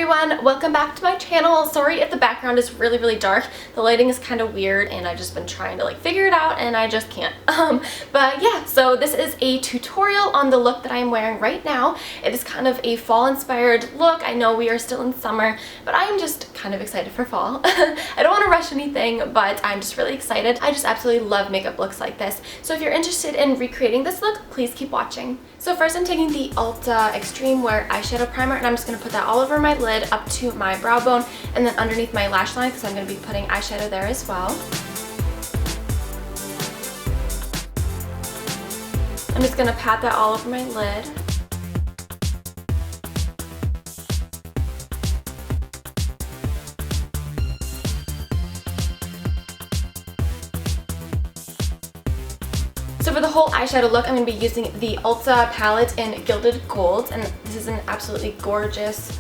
everyone, welcome back to my channel. Sorry if the background is really dark. The lighting is kind of weird and I've just been trying to figure it out and I just can't. But yeah, so this is a tutorial on the look that I'm wearing right now. It is kind of a fall inspired look. I know we are still in summer, but I'm just kind of excited for fall. I don't want to rush anything, but I'm just really excited. I just absolutely love makeup looks like this. So if you're interested in recreating this look, please keep watching. So first I'm taking the Ulta Extreme Wear Eyeshadow Primer and I'm just going to put that all over my lid up to my brow bone and then underneath my lash line because I'm going to be putting eyeshadow there as well. I'm just going to pat that all over my lid. So for the whole eyeshadow look, I'm going to be using the Ulta palette in Gilded Gold, and this is an absolutely gorgeous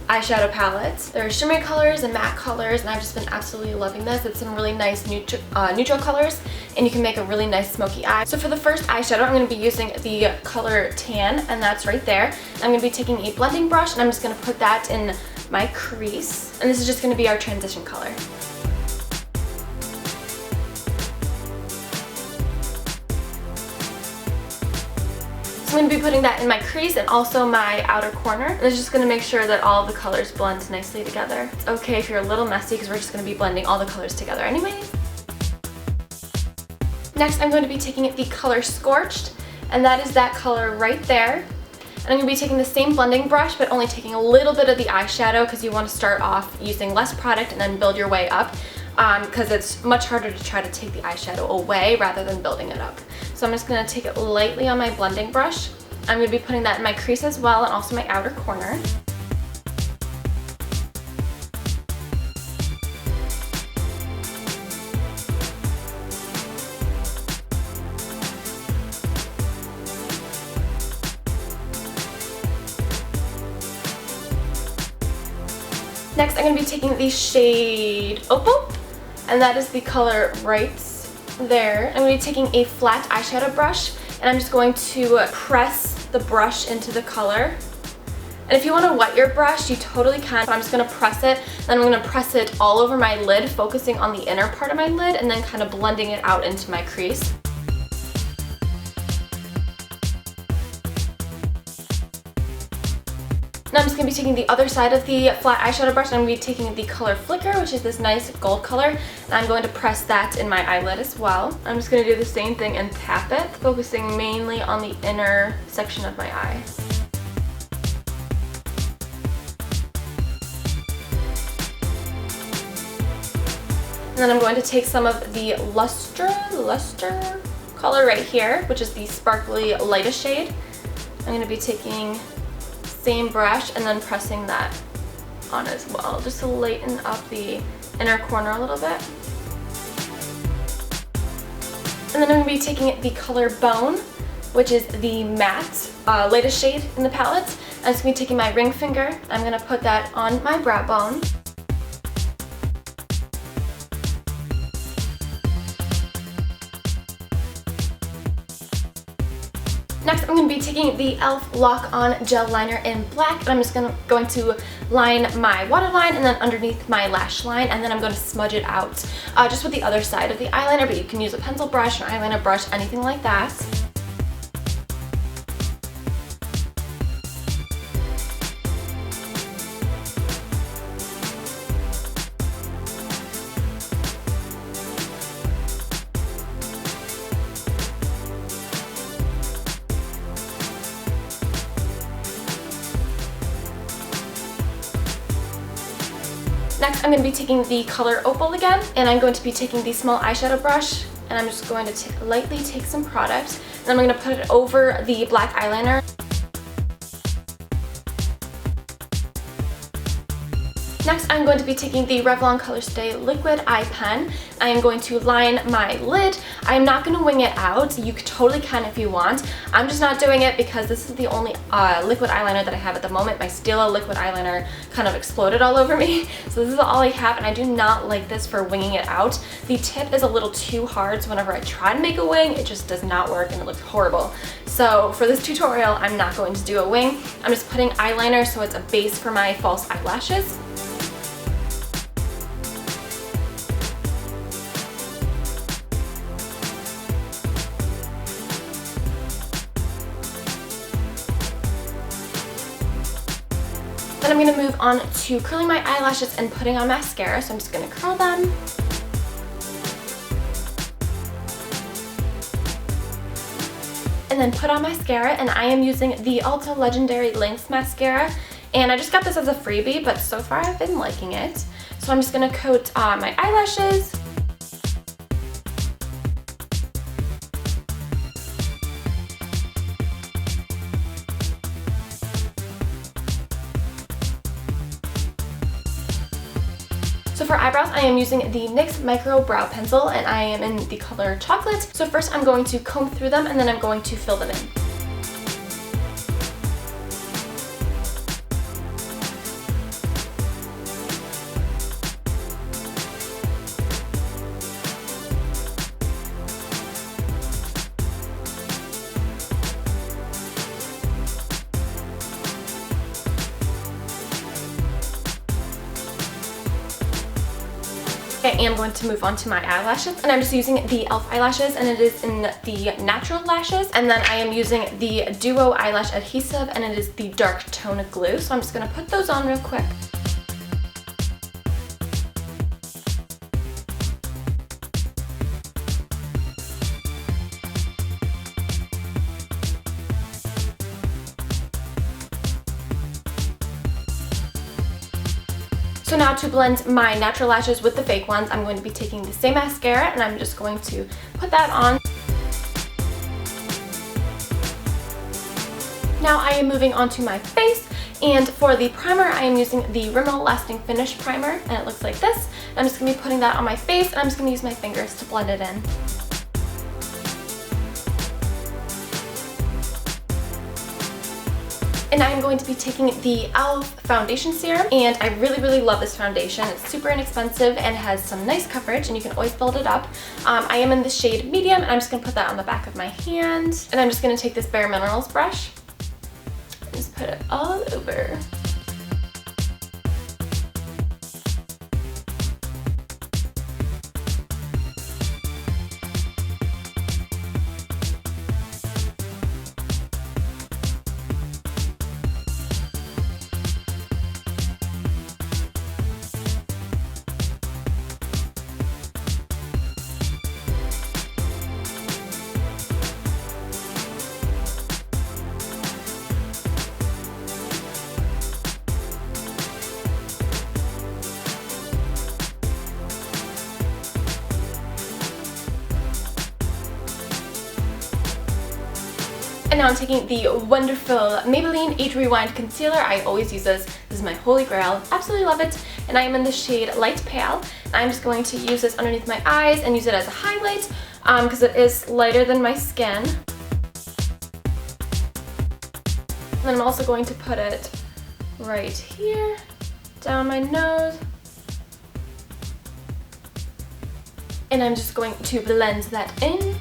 eyeshadow palette. There are shimmery colors and matte colors, and I've just been absolutely loving this. It's some really nice neutral colors, and you can make a really nice smoky eye. So for the first eyeshadow, I'm going to be using the color Tan, and that's right there. I'm going to be taking a blending brush, and I'm just going to put that in my crease, and this is just going to be our transition color. I'm going to be putting that in my crease and also my outer corner. And it's just going to make sure that all of the colors blend nicely together. It's okay if you're a little messy because we're just going to be blending all the colors together anyways. Next, I'm going to be taking the color Scorched, and that is that color right there. And I'm going to be taking the same blending brush, but only taking a little bit of the eyeshadow because you want to start off using less product and then build your way up. Because it's much harder to try to take the eyeshadow away rather than building it up. So I'm just going to take it lightly on my blending brush. I'm going to be putting that in my crease as well and also my outer corner. Next, I'm going to be taking the shade Opal, and that is the color right there. I'm going to be taking a flat eyeshadow brush, and I'm just going to press the brush into the color. And if you want to wet your brush, you totally can, but I'm just going to press it, then I'm going to press it all over my lid, focusing on the inner part of my lid, and then kind of blending it out into my crease. Now I'm just going to be taking the other side of the flat eyeshadow brush and I'm going to be taking the color Flicker, which is this nice gold color, and I'm going to press that in my eyelid as well. I'm just going to do the same thing and tap it, focusing mainly on the inner section of my eye. And then I'm going to take some of the luster color right here, which is the sparkly lightest shade. I'm going to be taking same brush and then pressing that on as well, just to lighten up the inner corner a little bit. And then I'm going to be taking the color Bone, which is the matte latest shade in the palette. I'm just going to be taking my ring finger. I'm going to put that on my brow bone. Next, I'm going to be taking the e.l.f. Lock On Gel Liner in black, and I'm just going to line my waterline and then underneath my lash line, and then I'm going to smudge it out just with the other side of the eyeliner, but you can use a pencil brush, an eyeliner brush, anything like that. Next, I'm going to be taking the color Opal again, and I'm going to be taking the small eyeshadow brush, and I'm just going to lightly take some product, and then I'm going to put it over the black eyeliner. Next, I'm going to be taking the Revlon Colorstay Liquid Eye Pen. I am going to line my lid. I am not going to wing it out. You totally can if you want. I'm just not doing it because this is the only liquid eyeliner that I have at the moment. My Stila liquid eyeliner kind of exploded all over me. So this is all I have, and I do not like this for winging it out. The tip is a little too hard, so whenever I try to make a wing, it just does not work and it looks horrible. So for this tutorial, I'm not going to do a wing. I'm just putting eyeliner so it's a base for my false eyelashes. Then I'm going to move on to curling my eyelashes and putting on mascara, so I'm just going to curl them. And then put on mascara, and I am using the Ulta Legendary Length Mascara, and I just got this as a freebie, but so far I've been liking it. So I'm just going to coat my eyelashes. So for eyebrows, I am using the NYX Micro Brow Pencil, and I am in the color Chocolate. So first I'm going to comb through them, and then I'm going to fill them in. I am going to move on to my eyelashes, and I'm just using the e.l.f. eyelashes, and it is in the Natural Lashes. And then I am using the Duo Eyelash Adhesive, and it is the Dark Tone Glue. So I'm just going to put those on real quick. So now to blend my natural lashes with the fake ones, I'm going to be taking the same mascara, and I'm just going to put that on. Now I am moving on to my face, and for the primer I am using the Rimmel Lasting Finish Primer, and it looks like this. I'm just going to be putting that on my face, and I'm just going to use my fingers to blend it in. And I'm going to be taking the e.l.f. Foundation Serum, and I really love this foundation. It's super inexpensive and has some nice coverage, and you can always build it up. I am in the shade Medium, and I'm just going to put that on the back of my hand. And I'm just going to take this Bare Minerals brush and just put it all over. And now I'm taking the wonderful Maybelline Age Rewind Concealer. I always use this. This is my holy grail. Absolutely love it. And I am in the shade Light Pale. I'm just going to use this underneath my eyes and use it as a highlight because it is lighter than my skin. And then I'm also going to put it right here, down my nose. And I'm just going to blend that in.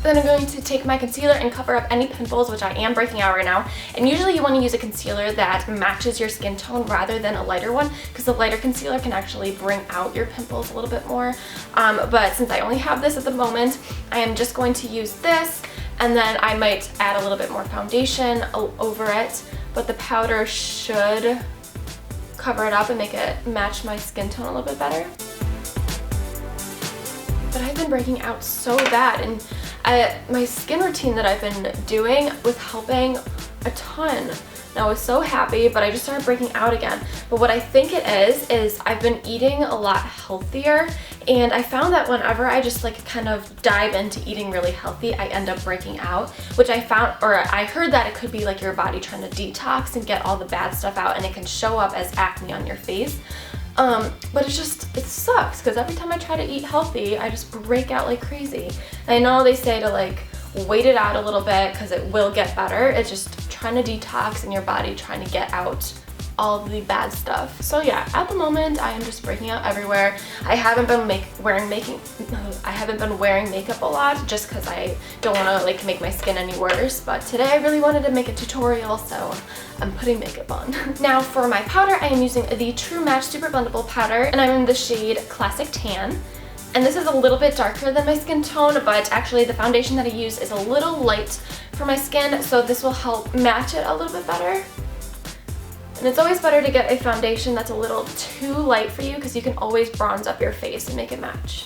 Then I'm going to take my concealer and cover up any pimples, which I am breaking out right now. And usually you want to use a concealer that matches your skin tone rather than a lighter one, because the lighter concealer can actually bring out your pimples a little bit more. But since I only have this at the moment, I am just going to use this, and then I might add a little bit more foundation over it, but the powder should cover it up and make it match my skin tone a little bit better. But I've been breaking out so bad, and my skin routine that I've been doing with helping a ton. And I was so happy, but I just started breaking out again. But what I think it is I've been eating a lot healthier, and I found that whenever I just like kind of dive into eating really healthy, I end up breaking out, which I found, or I heard that it could be like your body trying to detox and get all the bad stuff out, and it can show up as acne on your face. But it sucks because every time I try to eat healthy, I just break out like crazy. And I know they say to like wait it out a little bit because it will get better. It's just trying to detox and your body trying to get out all the bad stuff. So yeah, at the moment I am just breaking out everywhere. I haven't been wearing makeup a lot just because I don't want to like make my skin any worse, but today I really wanted to make a tutorial, so I'm putting makeup on. Now for my powder, I am using the True Match Super Blendable powder, and I'm in the shade Classic Tan. And this is a little bit darker than my skin tone, but actually the foundation that I use is a little light for my skin, so this will help match it a little bit better. And it's always better to get a foundation that's a little too light for you because you can always bronze up your face and make it match.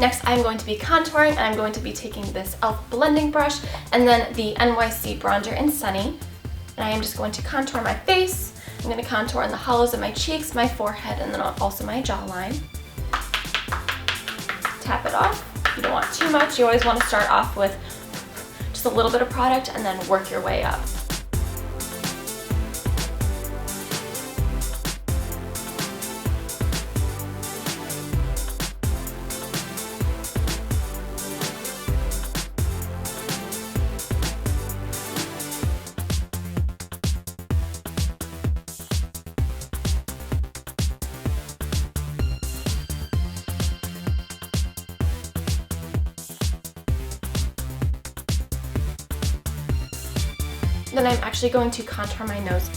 Next, I'm going to be contouring, and I'm going to be taking this e.l.f. blending brush and then the NYC Bronzer in Sunny. And I am just going to contour my face. I'm going to contour in the hollows of my cheeks, my forehead, and then also my jawline. Tap it off. You don't want too much. You always want to start off with just a little bit of product and then work your way up. Then I'm actually going to contour my nose.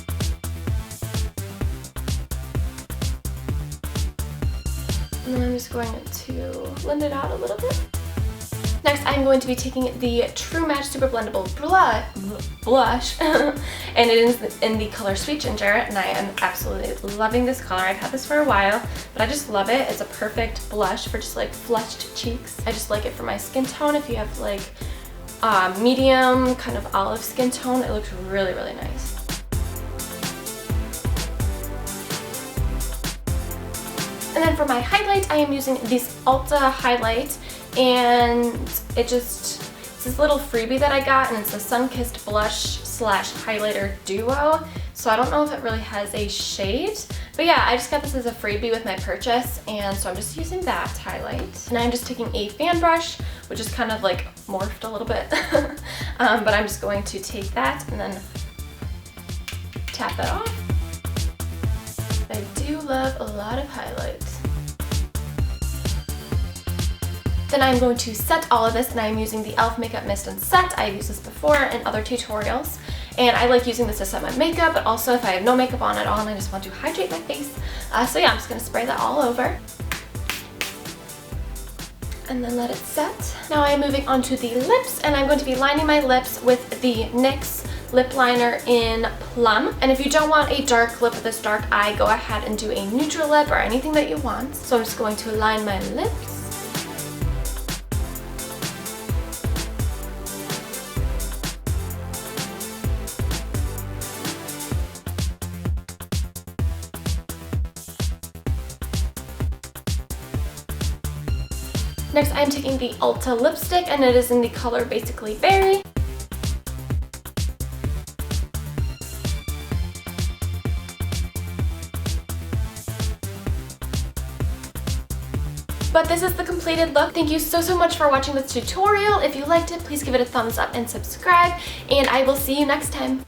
And then I'm just going to blend it out a little bit. Next, I'm going to be taking the True Match Super Blendable blush, and it is in the color Sweet Ginger, and I am absolutely loving this color. I've had this for a while, but I just love it. It's a perfect blush for just like flushed cheeks. I just like it for my skin tone. If you have like medium kind of olive skin tone, it looks really, really nice. And then for my highlight, I am using this Ulta highlight, and it's this little freebie that I got, and it's a Sunkissed blush slash highlighter duo. So I don't know if it really has a shade, but yeah, I just got this as a freebie with my purchase, and so I'm just using that highlight. And I'm just taking a fan brush, which is kind of like morphed a little bit, but I'm just going to take that and then tap it off. I do love a lot of highlights. Then I'm going to set all of this, and I'm using the e.l.f. Makeup Mist and Set. I've used this before in other tutorials, and I like using this to set my makeup, but also if I have no makeup on at all and I just want to hydrate my face. So yeah, I'm just going to spray that all over and then let it set. Now I am moving on to the lips, and I'm going to be lining my lips with the NYX Lip Liner in Plum. And if you don't want a dark lip with this dark eye, go ahead and do a neutral lip or anything that you want. So I'm just going to line my lips. Next, I'm taking the Ulta lipstick, and it is in the color basically Berry. But this is the completed look. Thank you so much for watching this tutorial. If you liked it, please give it a thumbs up and subscribe, and I will see you next time.